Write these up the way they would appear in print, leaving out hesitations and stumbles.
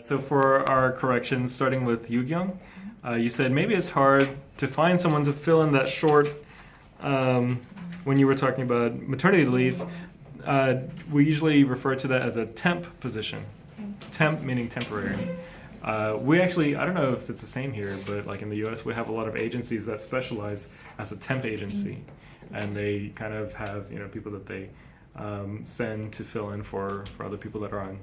So for our corrections, starting with Yugyung, you said maybe it's hard to find someone to fill in that short when you were talking about maternity leave. We usually refer to that as a temp position. Temp meaning temporary. We actually, I don't know if it's the same here, but like in the US, we have a lot of agencies that specialize as a temp agency. And they kind of have, people that they send to fill in for other people that are on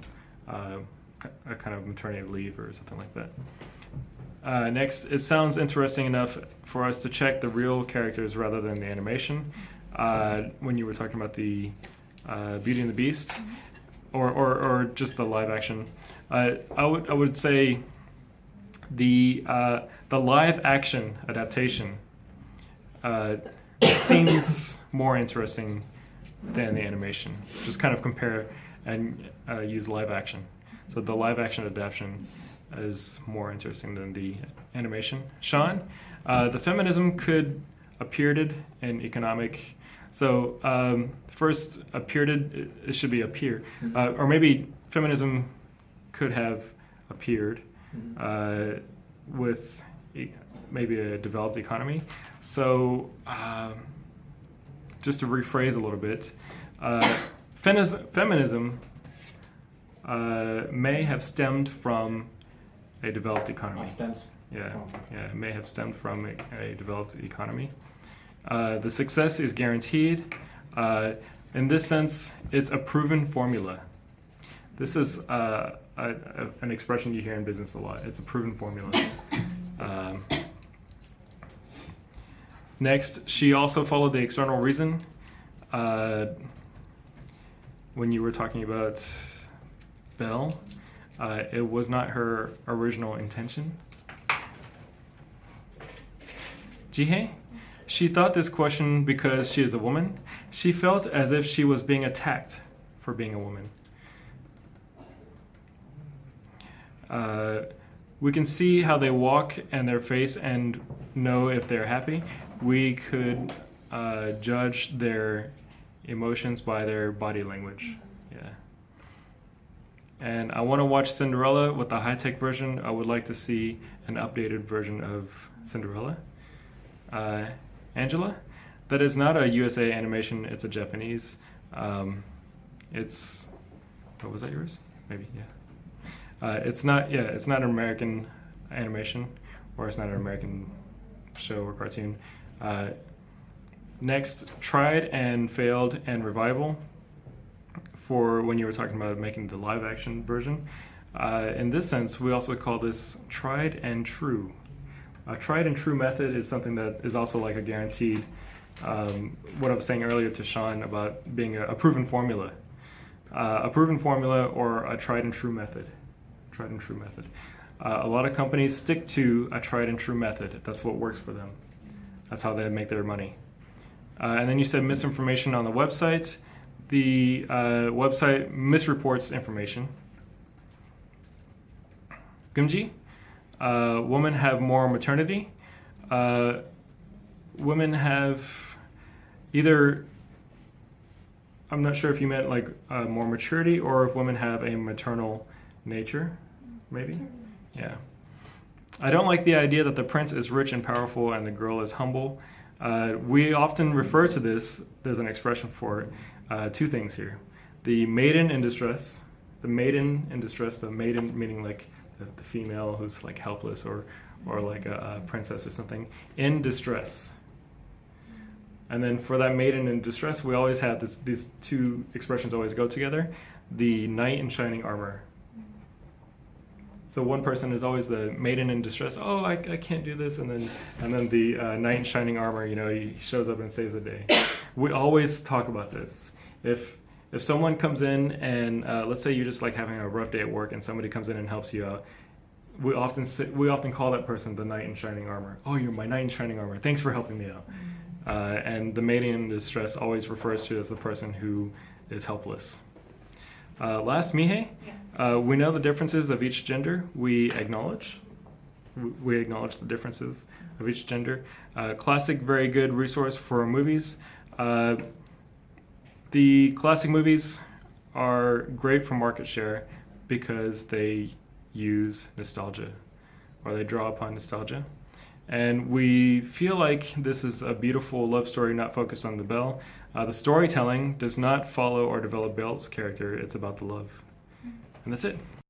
a kind of maternity leave or something like that. Next, it sounds interesting enough for us to check the real characters rather than the animation. When you were talking about the Beauty and the Beast, or just the live action, I would say the live action adaptation seems more interesting than the animation. Just kind of compare and use live action. So the live action adaptation is more interesting than the animation. Sean, the feminism could appeared in economic. So first, appeared, it should be appear. Or maybe feminism could have appeared with maybe a developed economy. So just to rephrase a little bit, feminism may have stemmed from a developed economy. Yeah, it may have stemmed from a developed economy. The success is guaranteed. In this sense, it's a proven formula. This is an expression you hear in business a lot. It's a proven formula. Next, she also followed the external reason. When you were talking about Belle, it was not her original intention. Jihei, she thought this question because she is a woman. She felt as if she was being attacked for being a woman. We can see how they walk and their face and know if they're happy. We could judge their emotions by their body language. Yeah. And I want to watch Cinderella with the high-tech version. I would like to see an updated version of Cinderella. Angela, that is not a USA animation, it's a Japanese. It's, what was that yours? Maybe, yeah. It's not an American animation, or it's not an American show or cartoon. Next, tried and failed and revival. For when you were talking about making the live action version. In this sense, we also call this tried and true. A tried and true method is something that is also like a guaranteed, what I was saying earlier to Sean about being a proven formula. A proven formula or a tried and true method. Tried and true method. A lot of companies stick to a tried and true method. That's what works for them. That's how they make their money. And then you said misinformation on the website. The website misreports information. Gunji, women have more maternity. Women have either, I'm not sure if you meant like more maturity or if women have a maternal nature, maybe? Yeah. I don't like the idea that the prince is rich and powerful and the girl is humble. We often refer to this, there's an expression for it, two things here. The maiden in distress, the maiden meaning like the female who's like helpless or like a princess or something, in distress. And then for that maiden in distress, we always have these two expressions always go together. The knight in shining armor. So one person is always the maiden in distress. Oh, I can't do this, and then the knight in shining armor. He shows up and saves the day. We always talk about this. If someone comes in and let's say you're just like having a rough day at work, and somebody comes in and helps you out, we often call that person the knight in shining armor. Oh, you're my knight in shining armor. Thanks for helping me out. And the maiden in distress always refers to as the person who is helpless. Last, Mihei. Yeah. We know the differences of each gender. We acknowledge the differences of each gender. Classic, very good resource for movies. The classic movies are great for market share because they use nostalgia, or they draw upon nostalgia. And we feel like this is a beautiful love story not focused on the Belle. The storytelling does not follow or develop Belle's character, it's about the love. And that's it.